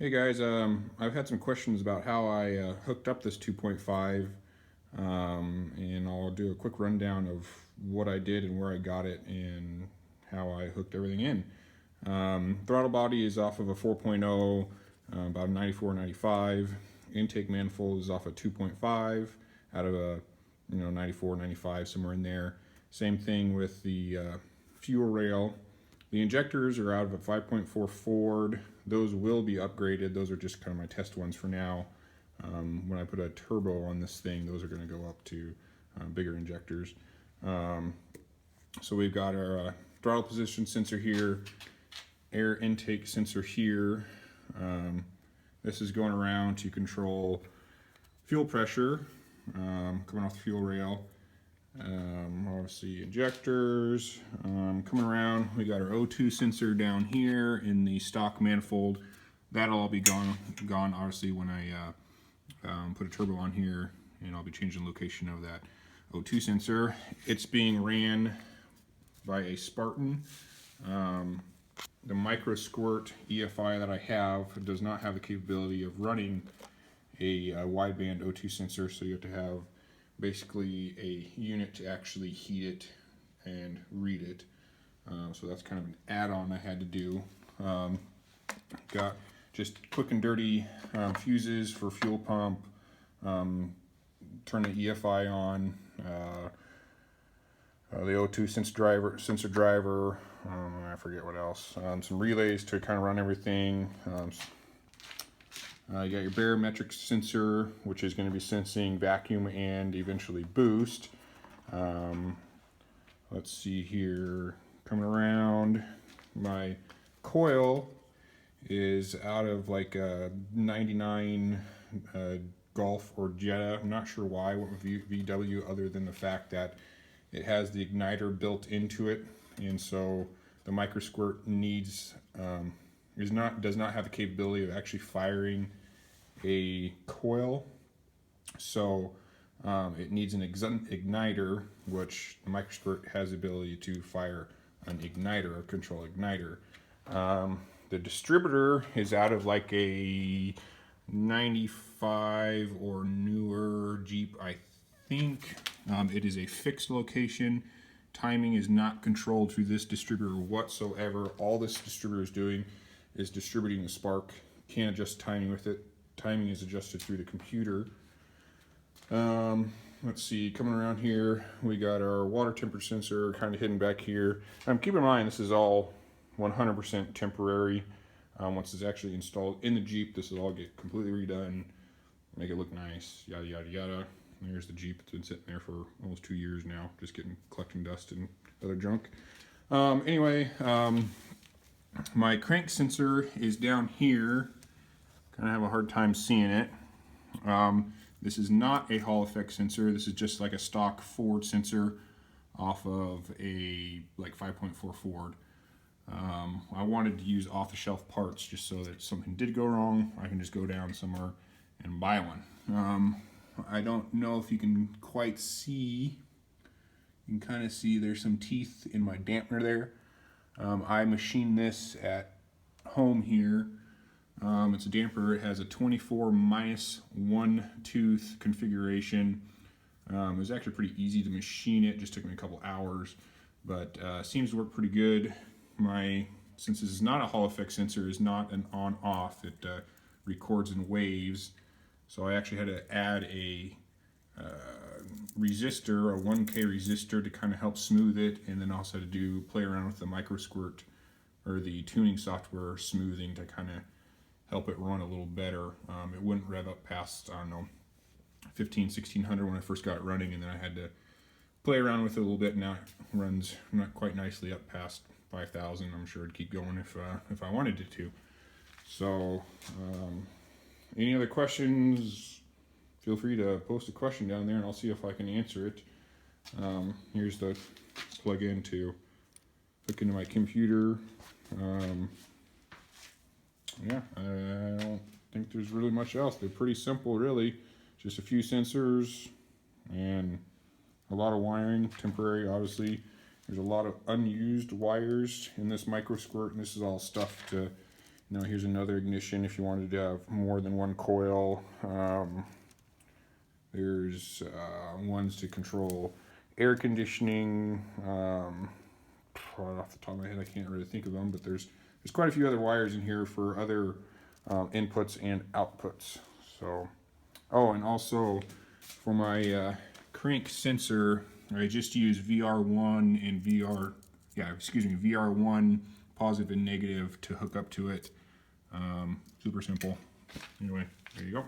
Hey guys, I've had some questions about how I hooked up this 2.5, and I'll do a quick rundown of what I did and where I got it and how I hooked everything in. Throttle body is off of a 4.0, about 94, 95. Intake manifold is off a 2.5 out of a 94, 95, somewhere in there. Same thing with the fuel rail. The injectors are out of a 5.4 Ford. Those will be upgraded. Those are just kind of my test ones for now. When I put a turbo on this thing, those are going to go up to bigger injectors. So we've got our throttle position sensor here, air intake sensor here. This is going around to control fuel pressure coming off the fuel rail. Obviously injectors, coming around, we got our O2 sensor down here in the stock manifold. That'll all be gone obviously when I put a turbo on here, and I'll be changing the location of that O2 sensor. It's being ran by a Spartan. The Microsquirt EFI that I have does not have the capability of running a wideband O2 sensor, so you have to have basically a unit to actually heat it and read it. So that's kind of an add-on I had to do. Got just quick and dirty fuses for fuel pump. Turn the EFI on. The O2 sensor driver. I forget what else. Some relays to kind of run everything. You got your barometric sensor, which is going to be sensing vacuum and eventually boost. Let's see here, coming around, my coil is out of like a 99 Golf or Jetta. I'm not sure why I went with VW, other than the fact that it has the igniter built into it, and so the Microsquirt does not have the capability of actually firing a coil, so it needs an igniter, which the Microsquirt has the ability to fire an igniter, a control igniter. The distributor is out of like a 95 or newer Jeep, I think. It is a fixed location. Timing is not controlled through this distributor whatsoever. All this distributor is doing is distributing the spark. Can't adjust timing with it. Timing is adjusted through the computer. Let's see, coming around here, we got our water temperature sensor kind of hidden back here. Keep in mind, this is all 100% temporary. Once it's actually installed in the Jeep, this will all get completely redone, make it look nice, yada yada yada. There's the Jeep. It's been sitting there for almost 2 years now, just collecting dust and other junk. Anyway, my crank sensor is down here. Kind of have a hard time seeing it. This is not a Hall effect sensor. This is just like a stock Ford sensor off of a like 5.4 Ford. I wanted to use off-the-shelf parts just so that if something did go wrong, I can just go down somewhere and buy one. I don't know if you can quite see. You can kind of see there's some teeth in my dampener there. I machined this at home here. It's a damper. It has a 24 minus 1 tooth configuration. It was actually pretty easy to machine it. Just took me a couple hours, but seems to work pretty good. Since this is not a Hall effect sensor, is not an on-off. It records in waves. So I actually had to add a resistor, a 1K resistor, to kind of help smooth it, and then also had to play around with the Microsquirt or the tuning software smoothing to kind of help it run a little better. It wouldn't rev up past, I don't know, 1600 when I first got it running, and then I had to play around with it a little bit. Now it runs not quite nicely up past 5,000. I'm sure it'd keep going if I wanted it to. So, any other questions? Feel free to post a question down there, and I'll see if I can answer it. Here's the plug-in to hook into my computer. Yeah, I don't think there's really much else. They're pretty simple, really. Just a few sensors and a lot of wiring, temporary, obviously. There's a lot of unused wires in this Microsquirt, and this is all stuff to Now here's another ignition if you wanted to have more than one coil. There's ones to control air conditioning. Right off the top of my head, I can't really think of them, but there's quite a few other wires in here for other inputs and outputs. So, oh, and also for my crank sensor, I just use VR1 and VR1 positive and negative to hook up to it. Super simple. Anyway, there you go.